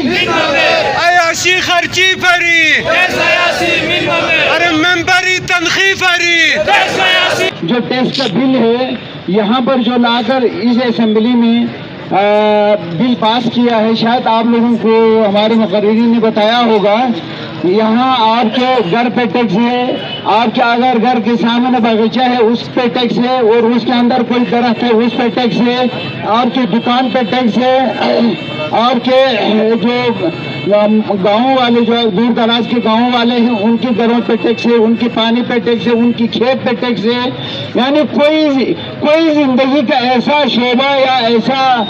عیاشی خرچی فری ارے ممبری تنخواہ فری. جو ٹیکس کا بل ہے یہاں پر جو لا کر اس اسمبلی میں بل پاس کیا ہے، شاید آپ لوگوں کو ہمارے مقررین نے بتایا ہوگا، یہاں آپ کے گھر پہ ٹیکس ہے، آپ کے اگر گھر کے سامنے باغیچہ ہے اس پہ ٹیکس ہے، اور اس کے اندر کوئی درخت ہے اس پہ ٹیکس ہے، آپ کی دکان پہ ٹیکس ہے، آپ کے جو گاؤں والے جو دور دراز کے گاؤں والے ہیں ان کے گھروں پہ ٹیکس ہے، ان کے پانی پہ ٹیکس ہے، ان کی کھیت پہ ٹیکس ہے. یعنی کوئی زندگی کا ایسا شعبہ یا ایسا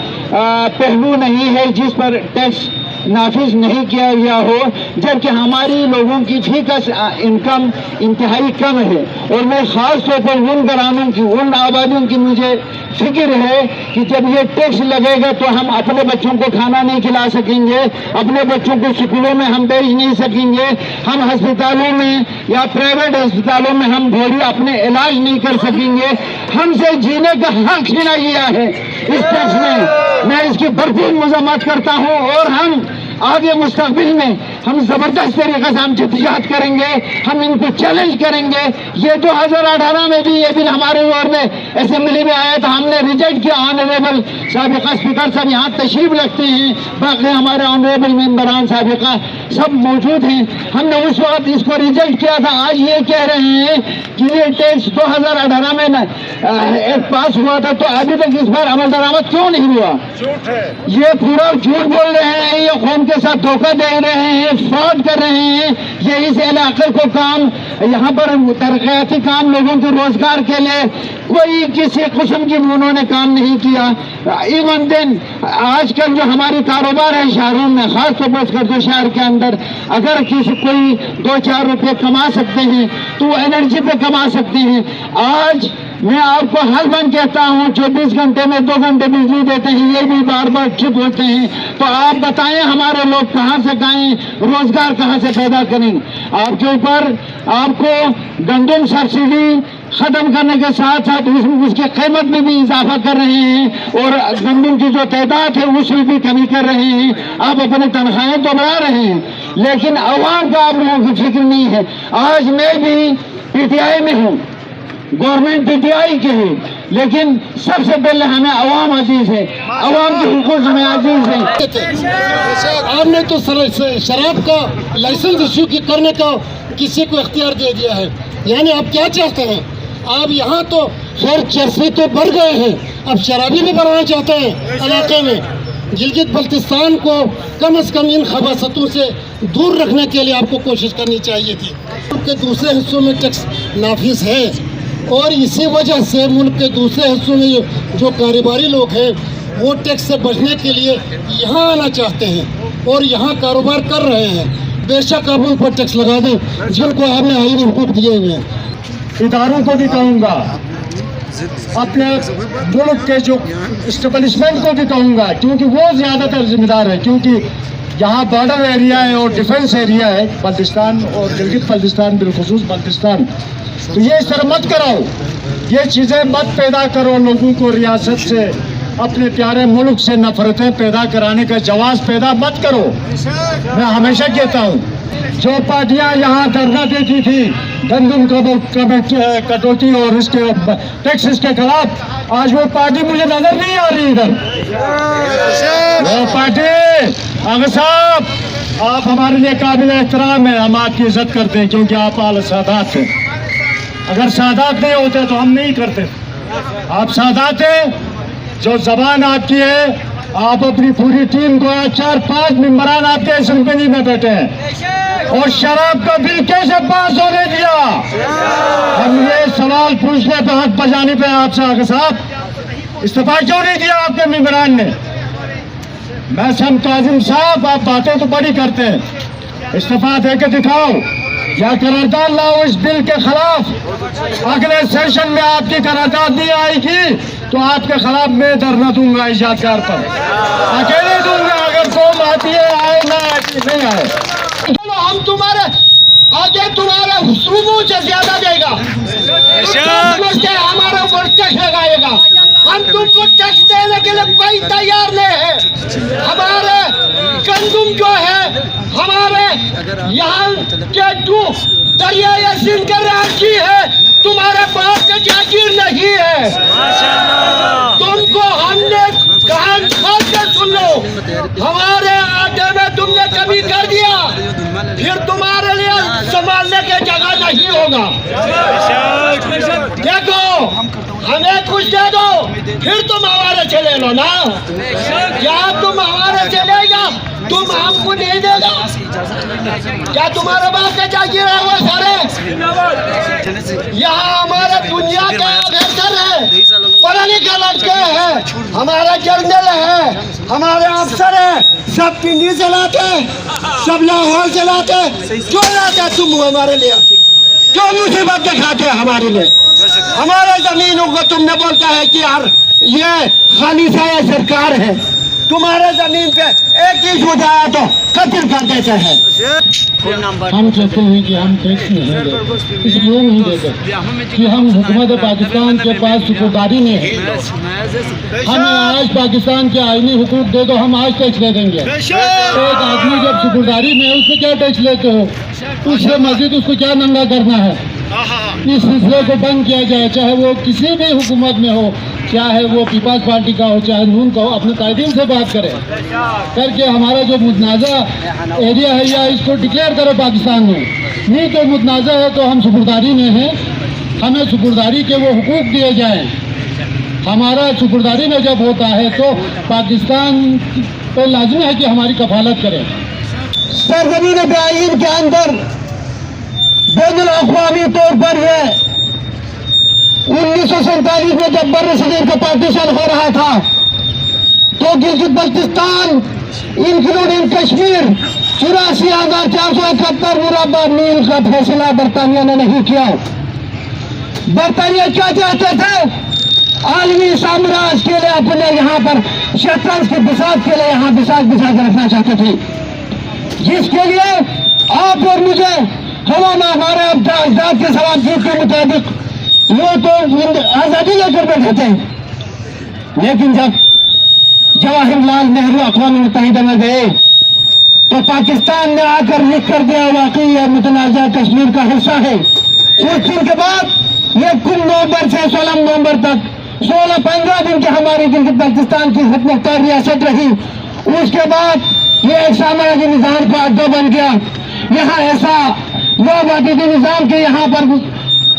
پہلو نہیں ہے جس پر ٹیکس نافذ نہیں کیا گیا ہو، جبکہ ہماری لوگوں کی فی کس انکم انتہائی کم ہے. اور میں خاص طور پر ان گھرانوں کی، ان آبادیوں کی مجھے فکر ہے کہ جب یہ ٹیکس لگے گا تو ہم اپنے بچوں کو کھانا نہیں کھلا سکیں گے، اپنے بچوں کو سکولوں میں ہم بھیج نہیں سکیں گے، ہم ہسپتالوں میں یا پرائیویٹ ہسپتالوں میں ہم بھوری اپنے علاج نہیں کر سکیں گے. ہم سے جینے کا حق چھینا گیا ہے اس ٹیکس میں اس کی بھرپور مذمت کرتا ہوں. اور ہم آگے مستقبل میں ہم زبردست طریقے سے ہم جدوجہد کریں گے، ہم ان کو چیلنج کریں گے. یہ 2018 میں بھی یہ بل ہمارے دور میں اسمبلی میں آیا تھا، ہم نے ریجیکٹ کیا. آنریبل سابقہ اسپیکر صاحب یہاں تشریف رکھتے ہیں، باقی ہمارے آنریبل ممبران سابقہ سب موجود ہیں. ہم نے اس وقت اس کو ریجیکٹ کیا تھا. آج یہ کہہ رہے ہیں کہ یہ ٹیکس 2018 میں ایک پاس ہوا تھا تو ابھی تک اس پر عمل درآمد کیوں نہیں ہوا؟ یہ پورا جھوٹ بول رہے ہیں، یہ قوم کے ساتھ دھوکہ دے رہے ہیں، فراڈ کر رہے ہیں. یہ اس علاقے کو کام یہاں پر ترقیاتی کام لوگوں کے روزگار کے لیے کوئی کسی قسم کی انہوں نے کام نہیں کیا. ایون دن آج کل جو ہماری کاروبار ہے شہروں میں، خاص طور پر کردو شہر کے اندر، اگر کسی کوئی 2-4 روپے کما سکتے ہیں تو وہ انرجی پہ کما سکتے ہیں. آج میں آپ کو ہر بند کہتا ہوں 24 گھنٹے میں 2 گھنٹے بجلی دیتے ہیں، یہ بھی بار بار چپ ہوتے ہیں. تو آپ بتائیں ہمارے لوگ کہاں سے کھائیں، روزگار کہاں سے پیدا کریں؟ آپ کے اوپر آپ کو گندم سبسڈی ختم کرنے کے ساتھ ساتھ اس کی قیمت میں بھی اضافہ کر رہے ہیں، اور گندم کی جو تعداد ہے اس میں بھی کمی کر رہے ہیں. آپ اپنی تنخواہیں تو بڑھا رہے ہیں لیکن عوام کا آپ لوگوں کی فکر نہیں ہے. آج میں بھی پی ٹی آئی میں ہوں، گورنمنٹ پی ٹی آئی کے ہے، لیکن سب سے پہلے ہمیں عوام عزیز ہے، عوام کے حقوق ہمیں عزیز ہیں. آپ نے تو شراب کا لائسنس ایشو کرنے کا کسی کو اختیار دے دیا ہے. یعنی آپ کیا چاہتے ہیں؟ آپ یہاں تو خیر چرسے تو بڑھ گئے ہیں، اب شرابی بھی بڑھانا چاہتے ہیں علاقے میں. گلگت بلتستان کو کم از کم ان خباثتوں سے دور رکھنے کے لیے آپ کو کوشش کرنی چاہیے تھی. ملک کے دوسرے حصوں میں ٹیکس نافذ ہے اور اسی وجہ سے ملک کے دوسرے حصوں میں جو کاروباری لوگ ہیں وہ ٹیکس سے بچنے کے لیے یہاں آنا چاہتے ہیں اور یہاں کاروبار کر رہے ہیں. بے شک آپ ان پر ٹیکس لگا دیں جن کو آپ نے آئینی حقوق دیے ہوئے ہیں. اداروں کو بھی کہوں گا، اپنے ملک کے جو اسٹیبلشمنٹ کو بھی کہوں گا، کیونکہ وہ زیادہ تر ذمہ دار ہے، کیونکہ یہاں بارڈر ایریا ہے اور ڈیفنس ایریا ہے بلتستان اور گلگت بلتستان، بالخصوص بلتستان. تو یہ اس طرح مت کراؤ، یہ چیزیں مت پیدا کرو لوگوں کو ریاست سے، اپنے پیارے ملک سے نفرتیں پیدا کرانے کا جواز پیدا مت کرو. میں ہمیشہ کہتا ہوں جو پارٹیاں یہاں دھرنا دیتی تھی گندم کٹوتی اور اس کے ٹیکسز کے خلاف، آج وہ پارٹی مجھے نظر نہیں آ رہی ادھر. وہ پارٹی اگر صاحب آپ ہمارے لیے قابل احترام ہیں، ہم آپ کی عزت کرتے ہیں کیونکہ آپ اعلی سادات ہیں. اگر سادات نہیں ہوتے تو ہم نہیں کرتے. آپ سادات ہیں، جو زبان آپ کی ہے. آپ اپنی پوری ٹیم کو 4-5 ممبران آپ کے اسمبلی میں بیٹھے ہیں اور شراب کا بل کیسے پاس ہونے دیا؟ ہم یہ سوال پوچھنے پہ حق بجانے پہ آپ سے آگے صاحب استعفیٰ کیوں نہیں دیا آپ کے ممبران نے؟ میں سم کاظم صاحب، آپ باتیں تو بڑی کرتے ہیں، استعفیٰ دے کے دکھاؤ یا قرارداد لاؤ اس بل کے خلاف. اگلے سیشن میں آپ کی قرارداد نہیں آئے گی تو آپ کے خلاف میں دھرنا دوں گا ایجادگار پر، اکیلے دوں گا. اگر قوم آتی ہے آئے، نہ آتی نہیں آئے. چلو ہم تمہارے آگے تمہارے حصوبوں سے زیادہ دے گا، ہمارے اوپر ٹیکس لگائے گا. ہم تم کو ٹیکس دینے کے لیے کوئی تیار نہیں ہے. ہمارے گندم جو ہے ہمارے یہاں کے دریائے سندھ کے رانچی ہے، تمہارے باپ کا جاگیر نہیں ہے۔ تم کو ہم نے کہاں کھول کے سن لو، ہمارے آٹے میں تم نے کمی کر دیا، پھر تمہارے لیے سنبھالنے کی جگہ نہیں ہوگا۔ دیکھو ہمیں کچھ دے دو، پھر تم ہمارے سے لے لو نا۔ کیا تم ہمارے سے لے گا، تم ہم کو نہیں دے گا؟ کیا تمہارے باپ کا جاگیر ہے وہ سارے؟ یہاں ہمارے دنیا کا بہتر ہے، پڑھے لکھے لڑکے ہیں، ہمارے جرنل ہیں، ہمارے افسر ہیں، سب پنڈی سے لاتے، سب لاہور سے لاتے، کیوں لاتے تم ہمارے لیے؟ کیوں مصیبت دکھاتے ہمارے لیے؟ ہمارے زمینوں کو تم نے بولتا ہے کہ یار یہ خالصہ سرکار ہے، تمہارے زمین پہ ایک چیز ہو جائے تو قتل کر دیتے ہیں۔ ہم کہتے ہیں کہ ہم ٹیکس نہیں دیں، اس لیے نہیں دیتے کہ ہم حکومت پاکستان کے پاس سپرداری نہیں ہے۔ ہمیں آج پاکستان کے آئینی حقوق دے دو، ہم آج ٹیکس دے دیں گے۔ ایک آدمی جب سپرداری میں ہے اس سے کیا ٹیکس لیتے ہو؟ اس سے مزید اس کو کیا ننگا کرنا ہے؟ اس سلسلے کو بند کیا جائے، چاہے وہ کسی بھی حکومت میں ہو، چاہے وہ پیپلز پارٹی کا ہو، چاہے نون کا ہو، اپنے قائدین سے بات کرے کر کے ہمارا جو متنازع ایریا ہے یا اس کو ڈکلیئر کرو پاکستان میں۔ نہیں تو متنازع ہے تو ہم سپرداری میں ہیں، ہمیں سپرداری کے وہ حقوق دیے جائیں۔ ہمارا سپرداری میں جب ہوتا ہے تو پاکستان پہ لازمی ہے کہ ہماری کفالت کرے۔ سرزمین بعین کے اندر بین الاقوامی طور پر یہ 1947 میں جب بر صغیر کا پارٹیشن ہو رہا تھا تو گلگت بلتستان انکلوڈنگ کشمیر 84,471 مربع میل کا فیصلہ برطانیہ نے نہیں کیا۔ برطانیہ کیا چاہتے تھے؟ عالمی سامراج کے لیے اپنے یہاں پر شطرنج کے بساط کے لیے یہاں بساط رکھنا چاہتے تھے، جس کے لیے آپ اور مجھے ہمارے اجداد کے ثوابت کے مطابق وہ تو آزادی لے کر بیٹھے تھے، لیکن جب جواہر لال نہرو اقوام متحدہ میں گئے تو پاکستان نے آ کر لکھ کر دیا واقعی یہ متنازع کشمیر کا حصہ ہے۔ اس دن کے بعد یہ کل نومبر سے 16 نومبر تک 15 دن کی ہماری گلگت بلتستان کی خود مختار ریاست رہی۔ اس کے بعد یہ ایک سامراجی نظام کا اڈا بن گیا۔ یہاں ایسا نوآبادیاتی نظام کے یہاں پر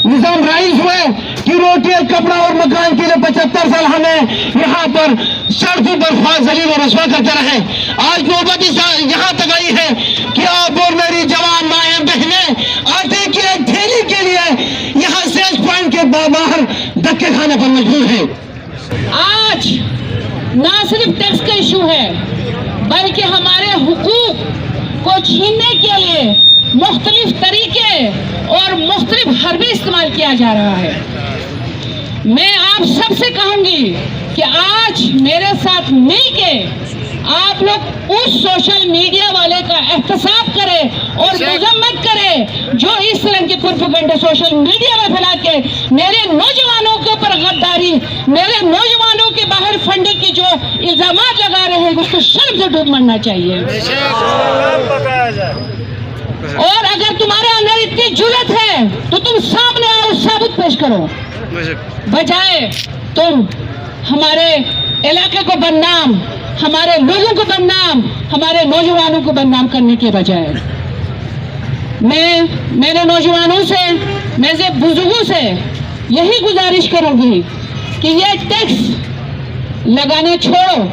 نظام رائج ہوئے کہ روٹی کپڑا اور مکان کے لیے 75 سال ہمیں یہاں پر سڑکوں پر خواہ ذلیل و رسوا کرتے رہے۔ آج نوبتی یہاں تک آئی ہے کہ آپ اور میری جوان مائیں بہنیں آٹے کی ایک تھیلی کے لیے یہاں سیلز پوائنٹ کے باہر دھکے کھانے پر مجبور ہیں۔ آج نہ صرف ٹیکس کا ایشو ہے بلکہ ہمارے حقوق کو چھیننے کے لیے مختلف طریقے اور مختلف حربے استعمال کیا جا رہا ہے۔ میں آپ سب سے کہوں گی کہ آج میرے ساتھ مل کے آپ لوگ اس سوشل میڈیا والے کا احتساب کریں اور مذمت کریں جو اس طرح کے پروپیگنڈا سوشل میڈیا میں پھیلا کے میرے نوجوانوں کے اوپر غداری، میرے نوجوانوں کے باہر فنڈنگ کی جو الزامات لگا رہے ہیں اس کو شرم سے ڈوب مرنا چاہیے۔ اور اگر تمہارے اندر اتنی جرأت ہے تو تم سامنے آؤ، ثابت پیش کرو، بجائے تم ہمارے علاقے کو بدنام، ہمارے لوگوں کو بدنام، ہمارے نوجوانوں کو بدنام کرنے کے بجائے۔ میں میرے نوجوانوں سے، میرے بزرگوں سے یہی گزارش کروں گی کہ یہ ٹیکس لگانا چھوڑو،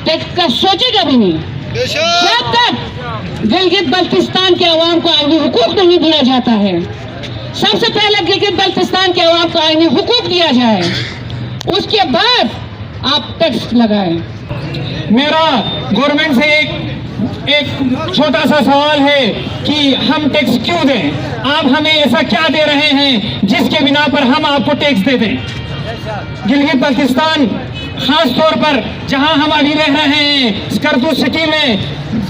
ٹیکس کا سوچے گا بھی نہیں۔ جب تک گلگت بلتستان کے عوام کو آئینی حقوق نہیں دیا جاتا ہے، سب سے پہلے گلگت بلتستان کے عوام کو آئینی حقوق دیا جائے، اس کے بعد آپ ٹیکس لگائیں۔ میرا گورنمنٹ سے ایک چھوٹا سا سوال ہے کہ ہم ٹیکس کیوں دیں؟ آپ ہمیں ایسا کیا دے رہے ہیں جس کے بنا پر ہم آپ کو ٹیکس دے دیں؟ گلگت بلتستان خاص طور پر جہاں ہم ابھی رہ رہے ہیں اسکردو سٹی میں